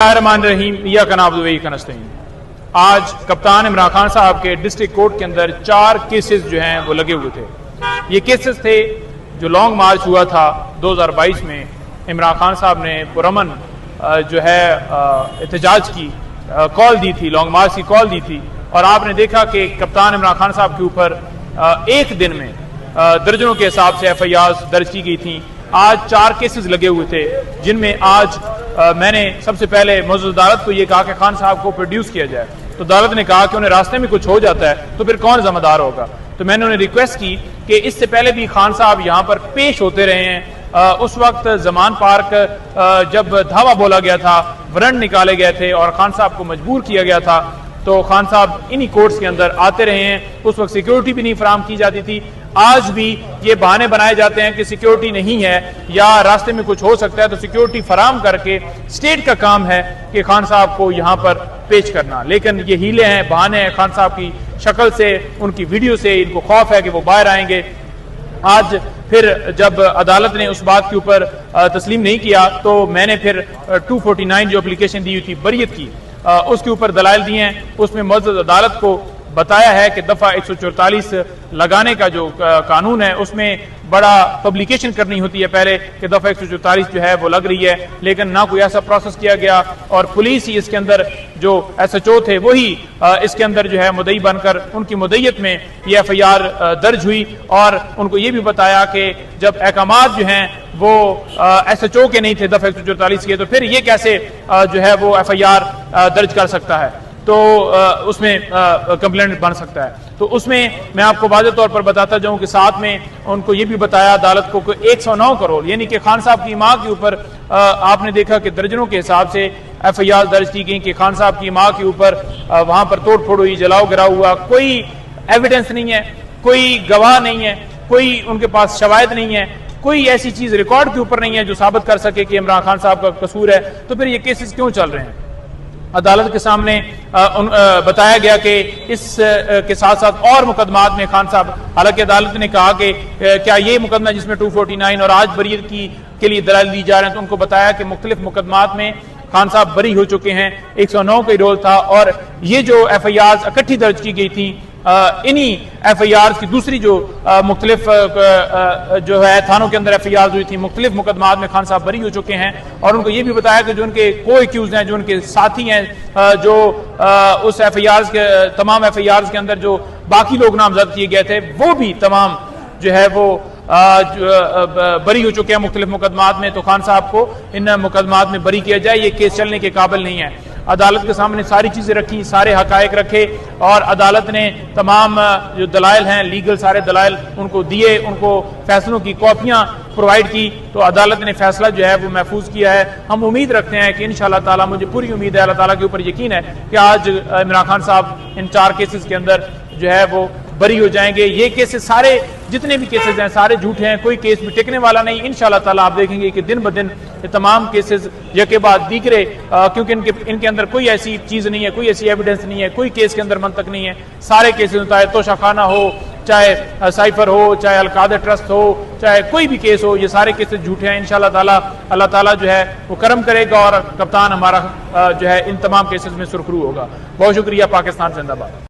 आज कप्तान इमरान खान साहब के डिस्ट्रिक्ट कोर्ट के अंदर 4 केसेस जो हैं वो लगे हुए थे। ये केसेस थे जो लॉन्ग मार्च हुआ था 2022 में। इमरान खान साहब ने पुरअमन जो है एहतजाज की कॉल दी थी, लॉन्ग मार्च की कॉल दी थी, और आपने देखा कि कप्तान इमरान खान साहब के ऊपर एक दिन में दर्जनों के हिसाब से FIR दर्ज की गई थी। आज 4 केसेस लगे हुए थे, जिनमें आज मैंने सबसे पहले मौजूद अदालत को यह कहा कि खान साहब को प्रोड्यूस किया जाए। तो अदालत ने कहा कि उन्हें रास्ते में कुछ हो जाता है तो फिर कौन जिम्मेदार होगा। तो मैंने उन्हें रिक्वेस्ट की कि इससे पहले भी खान साहब यहाँ पर पेश होते रहे हैं। उस वक्त जमान पार्क जब धावा बोला गया था, वारंट निकाले गए थे और खान साहब को मजबूर किया गया था, तो खान साहब इन्हीं कोर्ट्स के अंदर आते रहे हैं। उस वक्त सिक्योरिटी भी नहीं फराहम की जाती थी। आज भी ये बहाने बनाए जाते हैं कि सिक्योरिटी नहीं है या रास्ते में कुछ हो सकता है, तो सिक्योरिटी फराहम करके स्टेट का काम है कि खान साहब को यहाँ पर पेश करना। लेकिन ये हीले हैं, बहाने हैं। खान साहब की शक्ल से, उनकी वीडियो से इनको खौफ है कि वो बाहर आएंगे। आज फिर जब अदालत ने उस बात के ऊपर तस्लीम नहीं किया, तो मैंने फिर 249 जो एप्लीकेशन दी हुई थी बरियत की, उसके ऊपर दलाइल दिए हैं। उसमें मौजूद अदालत को बताया है कि दफा 144 लगाने का जो कानून है उसमें बड़ा पब्लिकेशन करनी होती है पहले कि दफा 144 जो है वो लग रही है, लेकिन ना कोई ऐसा प्रोसेस किया गया और पुलिस ही इसके अंदर जो SHO थे वही इसके अंदर जो है मुद्दई बनकर उनकी मुद्दईयत में ये FIR दर्ज हुई। और उनको ये भी बताया कि जब अहकामात जो हैं वो SHO के नहीं थे दफा 144 के, तो फिर ये कैसे जो है वो FIR दर्ज कर सकता है, तो उसमें कंप्लेंट बन सकता है। तो उसमें मैं आपको वाज़ेह तौर पर बताता जाऊं कि साथ में उनको ये भी बताया अदालत को कि 109 करोड़ यानी कि खान साहब की मां के ऊपर आपने देखा कि दर्जनों के हिसाब से FIR दर्ज की गई कि खान साहब की मां के ऊपर वहां पर तोड़ फोड़ हुई, जलाओ गिराव हुआ। कोई एविडेंस नहीं है, कोई गवाह नहीं है, कोई उनके पास शवाहिद नहीं है, कोई ऐसी चीज रिकॉर्ड के ऊपर नहीं है जो साबित कर सके कि इमरान खान साहब का कसूर है। तो फिर ये केसेस क्यों चल रहे हैं? अदालत के सामने बताया गया कि इस के साथ साथ और मुकदमात में खान साहब, हालांकि अदालत ने कहा कि क्या ये मुकदमा जिसमें 249 और आज बरीयत के लिए दलाल दी जा रहे हैं, तो उनको बताया कि मुख्तलिफ मुकदमात में खान साहब बरी हो चुके हैं। 109 का रोल था और ये जो FIR इकट्ठी दर्ज की गई थी, इन्हीं FIR की दूसरी जो मुख्तलिफ जो है थानों के अंदर FIR हुई थी, मुख्तलिफ मुकदमात में खान साहब बरी हो चुके हैं। और उनको ये भी बताया कि जो उनके को एक्यूज हैं, जो उनके साथी हैं, जो उस FIR के तमाम FIR के अंदर जो बाकी लोग नामजद किए गए थे, वो भी तमाम जो है वो बरी हो चुके हैं मुख्तलिफ मुकदमात में। तो खान साहब को इन मुकदमात में बरी किया जाए, ये केस चलने के काबिल नहीं है। अदालत के सामने सारी चीजें रखी, सारे हकायक रखे और अदालत ने तमाम जो दलाइल हैं, लीगल सारे दलाइल उनको दिए, उनको फैसलों की कॉपियां प्रोवाइड की। तो अदालत ने फैसला जो है वो महफूज किया है। हम उम्मीद रखते हैं कि इंशाअल्लाह ताला, मुझे पूरी उम्मीद है, अल्लाह ताला के ऊपर यकीन है कि आज इमरान खान साहब इन 4 केसेस के अंदर जो है वो बरी हो जाएंगे। ये केसेस सारे, जितने भी केसेस हैं, सारे झूठे हैं, कोई केस भी टिकने वाला नहीं। इंशाअल्लाह ताला आप देखेंगे कि दिन ब दिन ये तमाम केसेस यके बाद दीगरे, क्योंकि इनके अंदर कोई ऐसी चीज नहीं है, कोई ऐसी एविडेंस नहीं है, कोई केस के अंदर मंतक नहीं है। सारे केसेस, चाहे तोशाखाना हो, चाहे साइफर हो, चाहे अलकादा ट्रस्ट हो, चाहे कोई भी केस हो, ये सारे केसेस झूठे हैं। इंशाअल्लाह ताला अल्लाह ताला जो है वो करम करेगा और कप्तान हमारा जो है इन तमाम केसेस में सुरखरू होगा। बहुत शुक्रिया। पाकिस्तान जिंदाबाद।